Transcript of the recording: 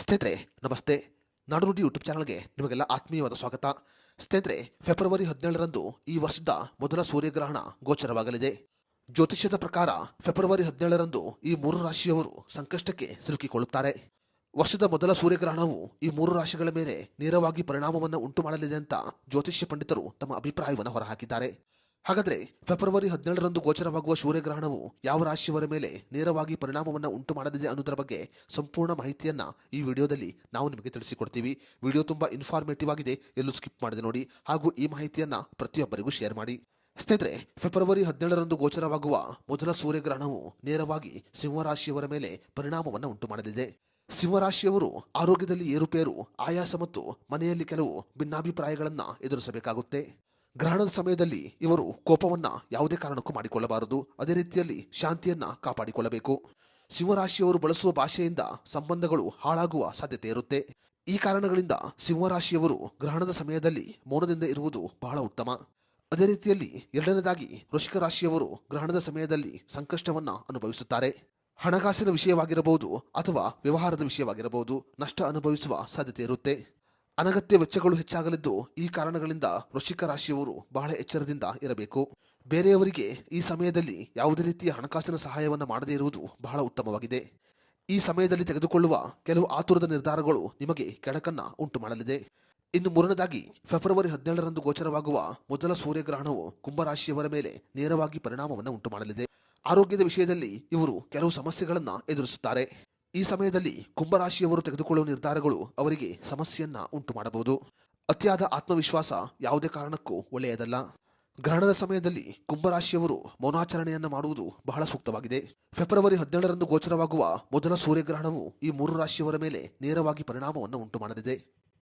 ಸ್ನೇಹಿತರೆ ನಮಸ್ತೆ. ನಾಡುನುಡಿ ಯೂಟ್ಯೂಬ್ ಚಾನಲ್ಗೆ ನಿಮಗೆಲ್ಲ ಆತ್ಮೀಯವಾದ ಸ್ವಾಗತ. ಸ್ನೇಹಿತರೆ, ಫೆಬ್ರವರಿ 17ರಂದು ಈ ವರ್ಷದ ಮೊದಲ ಸೂರ್ಯಗ್ರಹಣ ಗೋಚರವಾಗಲಿದೆ. ಜ್ಯೋತಿಷ್ಯದ ಪ್ರಕಾರ ಫೆಬ್ರವರಿ 17ರಂದು ಈ ಮೂರು ರಾಶಿಯವರು ಸಂಕಷ್ಟಕ್ಕೆ ಸಿಲುಕಿಕೊಳ್ಳುತ್ತಾರೆ. ವರ್ಷದ ಮೊದಲ ಸೂರ್ಯಗ್ರಹಣವು ಈ ಮೂರು ರಾಶಿಗಳ ಮೇಲೆ ನೇರವಾಗಿ ಪರಿಣಾಮವನ್ನು ಉಂಟು ಮಾಡಲಿದೆ ಅಂತ ಜ್ಯೋತಿಷ್ಯ ಪಂಡಿತರು ತಮ್ಮ ಅಭಿಪ್ರಾಯವನ್ನು ಹೊರಹಾಕಿದ್ದಾರೆ. ಹಾಗಾದರೆ ಫೆಬ್ರವರಿ 17ರಂದು ಗೋಚರವಾಗುವ ಸೂರ್ಯಗ್ರಹಣವು ಯಾವ ರಾಶಿಯವರ ಮೇಲೆ ನೇರವಾಗಿ ಪರಿಣಾಮವನ್ನು ಉಂಟು ಮಾಡಲಿದೆ ಅನ್ನೋದರ ಬಗ್ಗೆ ಸಂಪೂರ್ಣ ಮಾಹಿತಿಯನ್ನ ಈ ವಿಡಿಯೋದಲ್ಲಿ ನಾವು ನಿಮಗೆ ತಿಳಿಸಿಕೊಡ್ತೀವಿ. ವಿಡಿಯೋ ತುಂಬಾ ಇನ್ಫಾರ್ಮೇಟಿವ್ ಆಗಿದೆ, ಎಲ್ಲೂ ಸ್ಕಿಪ್ ಮಾಡದೆ ನೋಡಿ, ಹಾಗೂ ಈ ಮಾಹಿತಿಯನ್ನ ಪ್ರತಿಯೊಬ್ಬರಿಗೂ ಶೇರ್ ಮಾಡಿ. ಸ್ನೇಹಿತರೆ, ಫೆಬ್ರವರಿ 17ರಂದು ಗೋಚರವಾಗುವ ಮೊದಲ ಸೂರ್ಯಗ್ರಹಣವು ನೇರವಾಗಿ ಸಿಂಹರಾಶಿಯವರ ಮೇಲೆ ಪರಿಣಾಮವನ್ನು ಉಂಟು ಮಾಡಲಿದೆ. ಸಿಂಹರಾಶಿಯವರು ಆರೋಗ್ಯದಲ್ಲಿ ಏರುಪೇರು, ಆಯಾಸ ಮತ್ತು ಮನೆಯಲ್ಲಿ ಕೆಲವು ಭಿನ್ನಾಭಿಪ್ರಾಯಗಳನ್ನ ಎದುರಿಸಬೇಕಾಗುತ್ತೆ. ಗ್ರಹಣದ ಸಮಯದಲ್ಲಿ ಇವರು ಕೋಪವನ್ನ ಯಾವುದೇ ಕಾರಣಕ್ಕೂ ಮಾಡಿಕೊಳ್ಳಬಾರದು. ಅದೇ ರೀತಿಯಲ್ಲಿ ಶಾಂತಿಯನ್ನ ಕಾಪಾಡಿಕೊಳ್ಳಬೇಕು. ಸಿಂಹರಾಶಿಯವರು ಬಳಸುವ ಭಾಷೆಯಿಂದ ಸಂಬಂಧಗಳು ಹಾಳಾಗುವ ಸಾಧ್ಯತೆ ಇರುತ್ತೆ. ಈ ಕಾರಣಗಳಿಂದ ಸಿಂಹರಾಶಿಯವರು ಗ್ರಹಣದ ಸಮಯದಲ್ಲಿ ಮೌನದಿಂದ ಇರುವುದು ಬಹಳ ಉತ್ತಮ. ಅದೇ ರೀತಿಯಲ್ಲಿ ಎರಡನೇದಾಗಿ ವೃಶ್ಚಿಕ ರಾಶಿಯವರು ಗ್ರಹಣದ ಸಮಯದಲ್ಲಿ ಸಂಕಷ್ಟವನ್ನ ಅನುಭವಿಸುತ್ತಾರೆ. ಹಣಕಾಸಿನ ವಿಷಯವಾಗಿರಬಹುದು ಅಥವಾ ವ್ಯವಹಾರದ ವಿಷಯವಾಗಿರಬಹುದು, ನಷ್ಟ ಅನುಭವಿಸುವ ಸಾಧ್ಯತೆ ಇರುತ್ತೆ. ಅನಗತ್ಯ ವೆಚ್ಚಗಳು ಹೆಚ್ಚಾಗಲಿದ್ದು, ಈ ಕಾರಣಗಳಿಂದ ವೃಶ್ಚಿಕ ರಾಶಿಯವರು ಬಹಳ ಎಚ್ಚರದಿಂದ ಇರಬೇಕು. ಬೇರೆಯವರಿಗೆ ಈ ಸಮಯದಲ್ಲಿ ಯಾವುದೇ ರೀತಿಯ ಹಣಕಾಸಿನ ಸಹಾಯವನ್ನು ಮಾಡದೇ ಇರುವುದು ಬಹಳ ಉತ್ತಮವಾಗಿದೆ. ಈ ಸಮಯದಲ್ಲಿ ತೆಗೆದುಕೊಳ್ಳುವ ಕೆಲವು ಆತುರದ ನಿರ್ಧಾರಗಳು ನಿಮಗೆ ಕೆಡಕನ್ನ ಉಂಟು ಮಾಡಲಿದೆ. ಇನ್ನು ಮೂರನೇದಾಗಿ ಫೆಬ್ರವರಿ 17ರಂದು ಗೋಚರವಾಗುವ ಮೊದಲ ಸೂರ್ಯಗ್ರಹಣವು ಕುಂಭರಾಶಿಯವರ ಮೇಲೆ ನೇರವಾಗಿ ಪರಿಣಾಮವನ್ನು ಉಂಟು ಮಾಡಲಿದೆ. ಆರೋಗ್ಯದ ವಿಷಯದಲ್ಲಿ ಇವರು ಕೆಲವು ಸಮಸ್ಯೆಗಳನ್ನ ಎದುರಿಸುತ್ತಾರೆ. ಈ ಸಮಯದಲ್ಲಿ ಕುಂಭರಾಶಿಯವರು ತೆಗೆದುಕೊಳ್ಳುವ ನಿರ್ಧಾರಗಳು ಅವರಿಗೆ ಸಮಸ್ಯೆಯನ್ನ ಉಂಟು ಮಾಡಬಹುದು. ಅತಿಯಾದ ಆತ್ಮವಿಶ್ವಾಸ ಯಾವುದೇ ಕಾರಣಕ್ಕೂ ಒಳ್ಳೆಯದಲ್ಲ. ಗ್ರಹಣದ ಸಮಯದಲ್ಲಿ ಕುಂಭರಾಶಿಯವರು ಮೌನಾಚರಣೆಯನ್ನ ಮಾಡುವುದು ಬಹಳ ಸೂಕ್ತವಾಗಿದೆ. ಫೆಬ್ರವರಿ 17ರಂದು ಗೋಚರವಾಗುವ ಮೊದಲ ಸೂರ್ಯಗ್ರಹಣವು ಈ ಮೂರು ರಾಶಿಯವರ ಮೇಲೆ ನೇರವಾಗಿ ಪರಿಣಾಮವನ್ನು ಉಂಟು ಮಾಡಲಿದೆ.